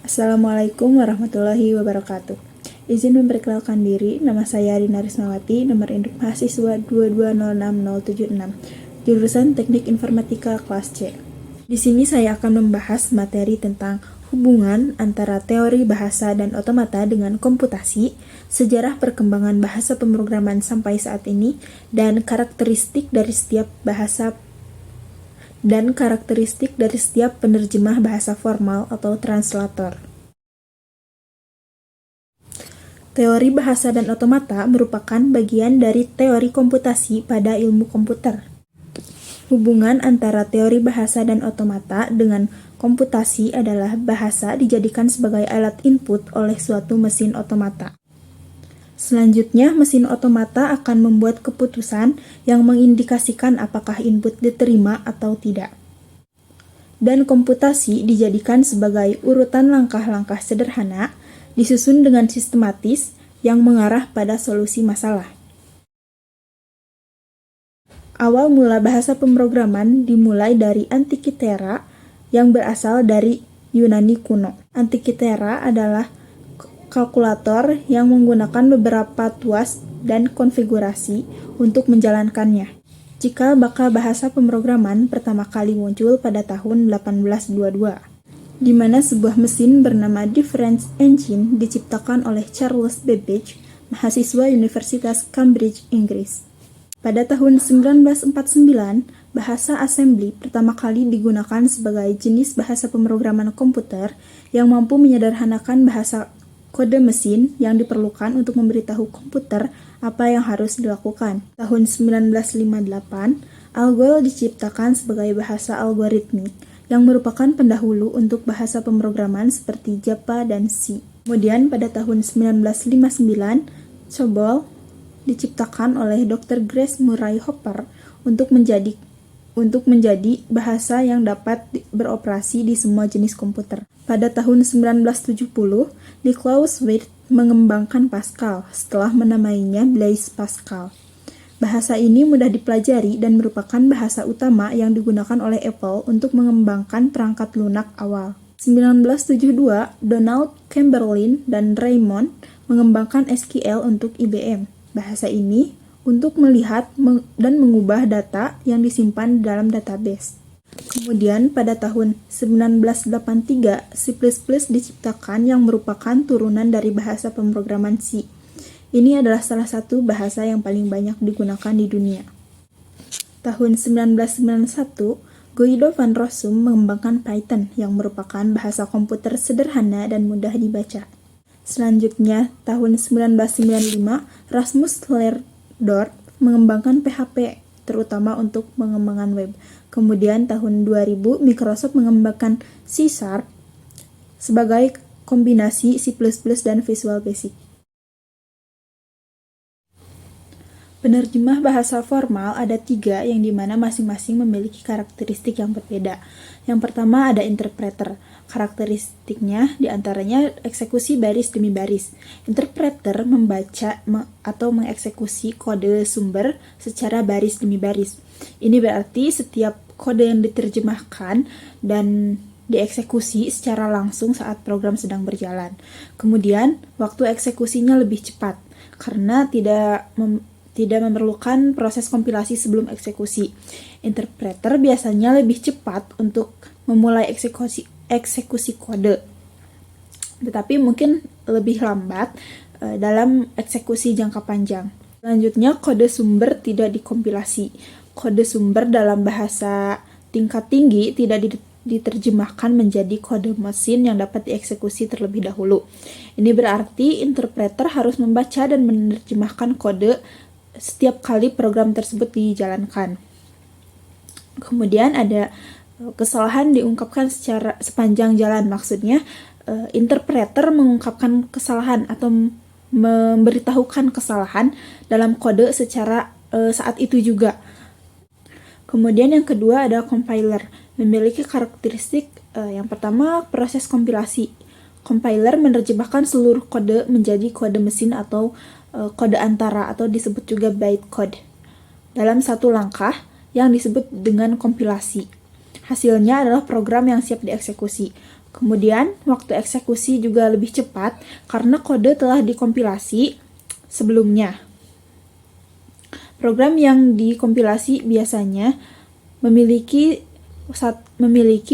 Assalamualaikum warahmatullahi wabarakatuh. Izin memperkenalkan diri, nama saya Rina Rismawati, nomor induk mahasiswa 2206076, jurusan Teknik Informatika kelas C. Di sini saya akan membahas materi tentang hubungan antara teori bahasa dan otomata dengan komputasi, sejarah perkembangan bahasa pemrograman sampai saat ini, dan karakteristik dari setiap penerjemah bahasa formal atau translator. Teori bahasa dan otomata merupakan bagian dari teori komputasi pada ilmu komputer. Hubungan antara teori bahasa dan otomata dengan komputasi adalah bahasa dijadikan sebagai alat input oleh suatu mesin otomata. Selanjutnya, mesin otomata akan membuat keputusan yang mengindikasikan apakah input diterima atau tidak. Dan komputasi dijadikan sebagai urutan langkah-langkah sederhana, disusun dengan sistematis yang mengarah pada solusi masalah. Awal mula bahasa pemrograman dimulai dari Antikythera yang berasal dari Yunani kuno. Antikythera adalah kalkulator yang menggunakan beberapa tuas dan konfigurasi untuk menjalankannya. Cikal bakal bahasa pemrograman pertama kali muncul pada tahun 1822, di mana sebuah mesin bernama Difference Engine diciptakan oleh Charles Babbage, mahasiswa Universitas Cambridge, Inggris. Pada tahun 1949, bahasa assembly pertama kali digunakan sebagai jenis bahasa pemrograman komputer yang mampu menyederhanakan bahasa kode mesin yang diperlukan untuk memberitahu komputer apa yang harus dilakukan. Tahun 1958, ALGOL diciptakan sebagai bahasa algoritmik yang merupakan pendahulu untuk bahasa pemrograman seperti Java dan C. Kemudian pada tahun 1959, COBOL diciptakan oleh Dr. Grace Murray Hopper untuk menjadi bahasa yang dapat beroperasi di semua jenis komputer. Pada tahun 1970, Niklaus Wirth mengembangkan Pascal setelah menamainya Blaise Pascal. Bahasa ini mudah dipelajari dan merupakan bahasa utama yang digunakan oleh Apple untuk mengembangkan perangkat lunak awal. 1972, Donald Chamberlain dan Raymond mengembangkan SQL untuk IBM. Bahasa ini untuk melihat dan mengubah data yang disimpan dalam database. Kemudian pada tahun 1983, C++ diciptakan yang merupakan turunan dari bahasa pemrograman C. Ini adalah salah satu bahasa yang paling banyak digunakan di dunia. Tahun 1991, Guido van Rossum mengembangkan Python yang merupakan bahasa komputer sederhana dan mudah dibaca. Selanjutnya, tahun 1995, Rasmus Lerdorf mengembangkan PHP, terutama untuk pengembangan web. Kemudian tahun 2000, Microsoft mengembangkan C# sebagai kombinasi C++ dan Visual Basic. Penerjemah bahasa formal ada 3 yang dimana masing-masing memiliki karakteristik yang berbeda. Yang pertama ada interpreter. Karakteristiknya diantaranya eksekusi baris demi baris. Interpreter membaca atau mengeksekusi kode sumber secara baris demi baris. Ini berarti setiap kode yang diterjemahkan dan dieksekusi secara langsung saat program sedang berjalan. Kemudian waktu eksekusinya lebih cepat karena tidak memerlukan proses kompilasi sebelum eksekusi. Interpreter biasanya lebih cepat untuk memulai eksekusi kode, tetapi mungkin lebih lambat dalam eksekusi jangka panjang. Selanjutnya, kode sumber tidak dikompilasi. Kode sumber dalam bahasa tingkat tinggi tidak diterjemahkan menjadi kode mesin yang dapat dieksekusi terlebih dahulu. Ini berarti interpreter harus membaca dan menerjemahkan kode setiap kali program tersebut dijalankan. Kemudian ada kesalahan diungkapkan secara sepanjang jalan. Maksudnya interpreter mengungkapkan kesalahan atau memberitahukan kesalahan dalam kode secara saat itu juga. Kemudian yang kedua ada compiler, memiliki karakteristik yang pertama proses kompilasi. Compiler menerjemahkan seluruh kode menjadi kode mesin atau kode antara atau disebut juga bytecode dalam satu langkah yang disebut dengan kompilasi. Hasilnya adalah program yang siap dieksekusi. Kemudian, waktu eksekusi juga lebih cepat karena kode telah dikompilasi sebelumnya. Program yang dikompilasi biasanya memiliki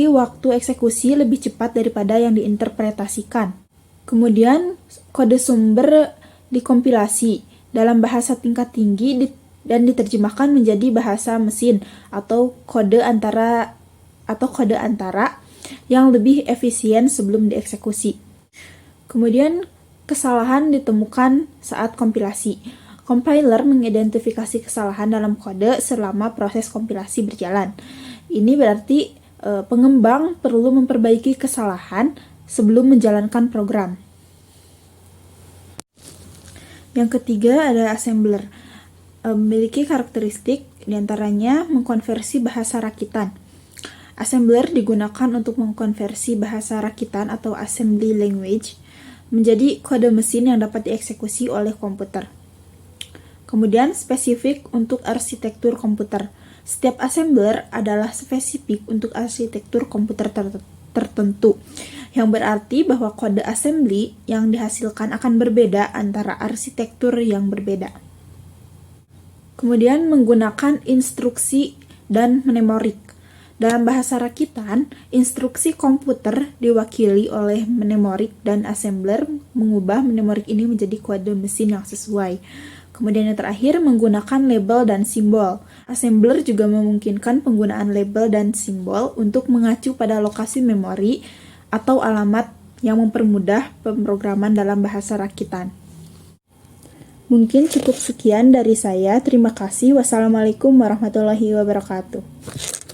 waktu eksekusi lebih cepat daripada yang diinterpretasikan. Kemudian, kode sumber dikompilasi dalam bahasa tingkat tinggi dan diterjemahkan menjadi bahasa mesin atau kode antara yang lebih efisien sebelum dieksekusi. Kemudian, kesalahan ditemukan saat kompilasi. Compiler mengidentifikasi kesalahan dalam kode selama proses kompilasi berjalan. Ini berarti pengembang perlu memperbaiki kesalahan sebelum menjalankan program. Yang ketiga ada assembler. Memiliki karakteristik diantaranya mengkonversi bahasa rakitan. Assembler digunakan untuk mengkonversi bahasa rakitan atau assembly language menjadi kode mesin yang dapat dieksekusi oleh komputer. Kemudian spesifik untuk arsitektur komputer. Setiap assembler adalah spesifik untuk arsitektur komputer tertentu, yang berarti bahwa kode assembly yang dihasilkan akan berbeda antara arsitektur yang berbeda. Kemudian menggunakan instruksi dan mnemorik. Dalam bahasa rakitan, instruksi komputer diwakili oleh mnemorik dan assembler mengubah mnemorik ini menjadi kode mesin yang sesuai. Kemudian yang terakhir, menggunakan label dan simbol. Assembler juga memungkinkan penggunaan label dan simbol untuk mengacu pada lokasi memori atau alamat yang mempermudah pemrograman dalam bahasa rakitan. Mungkin cukup sekian dari saya. Terima kasih. Wassalamualaikum warahmatullahi wabarakatuh.